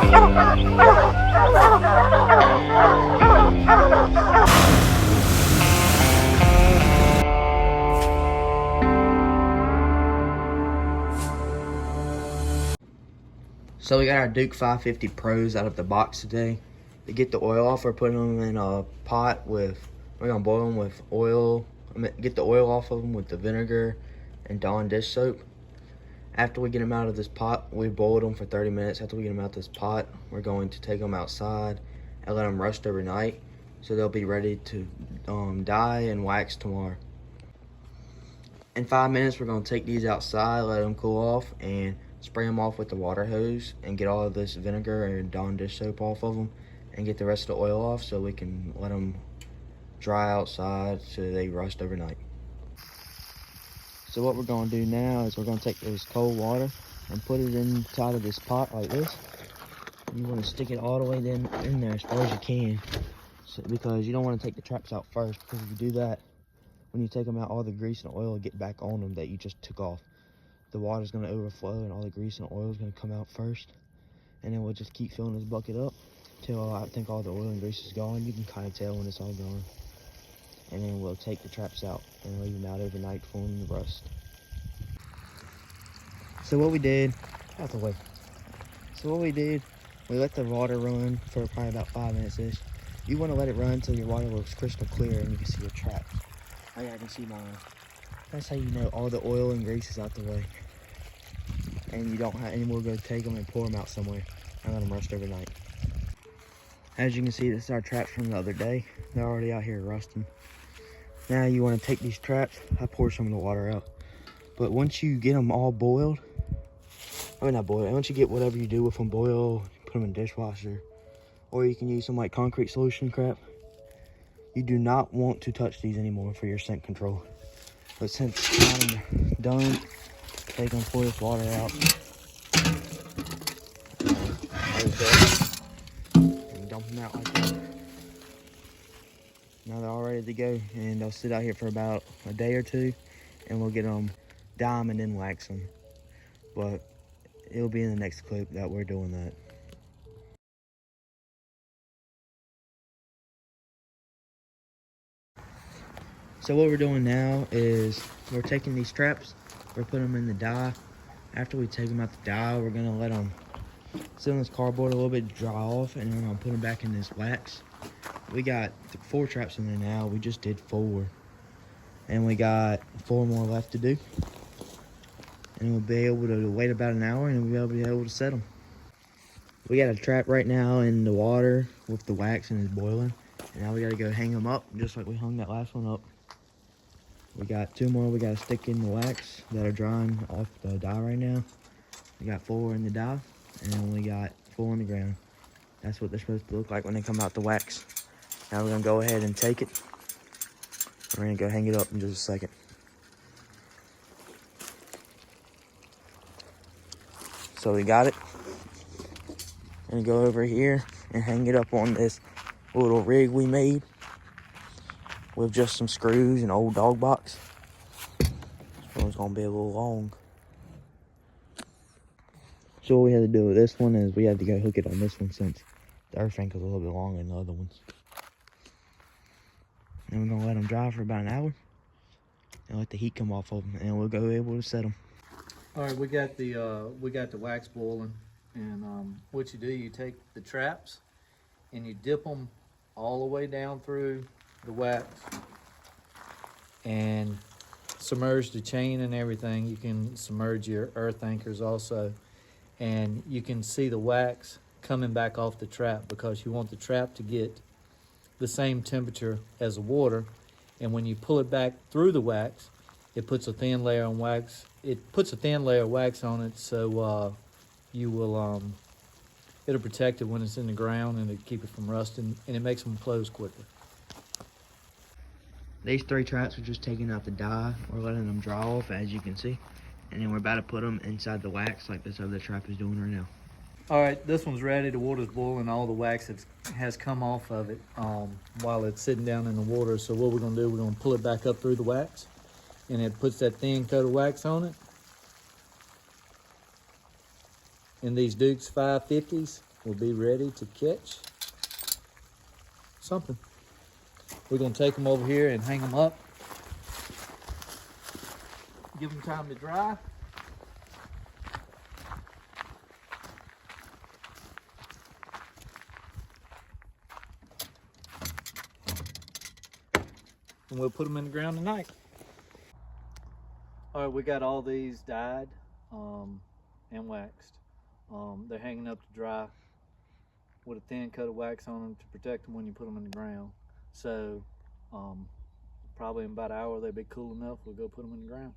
So we got our Duke 550 Pros out of the box today. To get the oil off, we're putting them in a pot with, we're gonna boil them with oil, get the oil off of them with the vinegar and Dawn dish soap. After we get them out of this pot, we boiled them for 30 minutes. After we get them out of this pot, we're going to take them outside and let them rust overnight so they'll be ready to dye and wax tomorrow. In 5 minutes, we're gonna take these outside, let them cool off, and spray them off with the water hose and get all of this vinegar and Dawn dish soap off of them and get the rest of the oil off so we can let them dry outside so they rust overnight. So what we're going to do now is we're going to take this cold water and put it inside of this pot like this. And you want to stick it all the way in there as far as you can, because you don't want to take the traps out first, because if you do that, when you take them out, all the grease and oil will get back on them that you just took off. The water's going to overflow and all the grease and oil is going to come out first, and then we'll just keep filling this bucket up till I think all the oil and grease is gone. You can kind of tell when it's all gone, and then we'll take the traps out and leave them out overnight for them to rust. So what we did, out the way. So what we did, we let the water run for probably about 5 minutes ish. You want to let it run until your water looks crystal clear and you can see your traps. Oh yeah, I can see mine. That's how you know all the oil and grease is out the way. And you don't have any more, go take them and pour them out somewhere and let them rust overnight. As you can see, this is our traps from the other day. They're already out here rusting. Now you want to take these traps. I poured some of the water out. But once you get them all boiled, I mean not boiled, once you get whatever you do with them boiled, put them in the dishwasher, or you can use some like concrete solution crap. You do not want to touch these anymore for your scent control. But since I'm done, take them, pour this water out. And dump them out like that. Now they're all ready to go, and they'll sit out here for about a day or two, and we'll get them dime and then wax them. But it'll be in the next clip that we're doing that. So what we're doing now is we're taking these traps, we're putting them in the dye. After we take them out the dye, we're gonna let them sit on this cardboard a little bit, dry off, and then we're gonna put them back in this wax. We got 4 traps in there now. We just did 4, and we got 4 more left to do. And we'll be able to wait about an hour, and we'll be able to set them. We got a trap right now in the water with the wax and it's boiling. And now we gotta go hang them up, just like we hung that last one up. We got 2 more we gotta stick in the wax that are drying off the dye right now. We got 4 in the dye, and then we got 4 on the ground. That's what they're supposed to look like when they come out the wax. Now we're gonna go ahead and take it. We're gonna go hang it up in just a second. So we got it. And go over here and hang it up on this little rig we made with just some screws and old dog box. This one's gonna be a little long. So what we had to do with this one is we had to go hook it on this one since the earth anchor is a little bit longer than the other ones. And we're gonna let them dry for about an hour and let the heat come off of them, and we'll go able to set them. All right, we got the wax boiling, and what you do, you take the traps and you dip them all the way down through the wax and submerge the chain and everything. You can submerge your earth anchors also, and you can see the wax coming back off the trap because you want the trap to get the same temperature as the water. And when you pull it back through the wax, it puts a thin layer of wax. It puts a thin layer of wax on it, so you will it'll protect it when it's in the ground, and it'll keep it from rusting, and it makes them close quicker. These 3 traps are just taking out the dye. We're letting them dry off, as you can see, and then we're about to put them inside the wax like this other trap is doing right now. All right, this one's ready. The water's boiling. All the wax has come off of it while it's sitting down in the water. So what we're gonna do, we're gonna pull it back up through the wax, and it puts that thin coat of wax on it. In these Dukes 550s, will be ready to catch something. We're gonna take them over here and hang them up. Give them time to dry. And we'll put them in the ground tonight. All right, we got all these dyed and waxed. They're hanging up to dry with a thin coat of wax on them to protect them when you put them in the ground. So probably in about an hour they'll be cool enough. We'll go put them in the ground.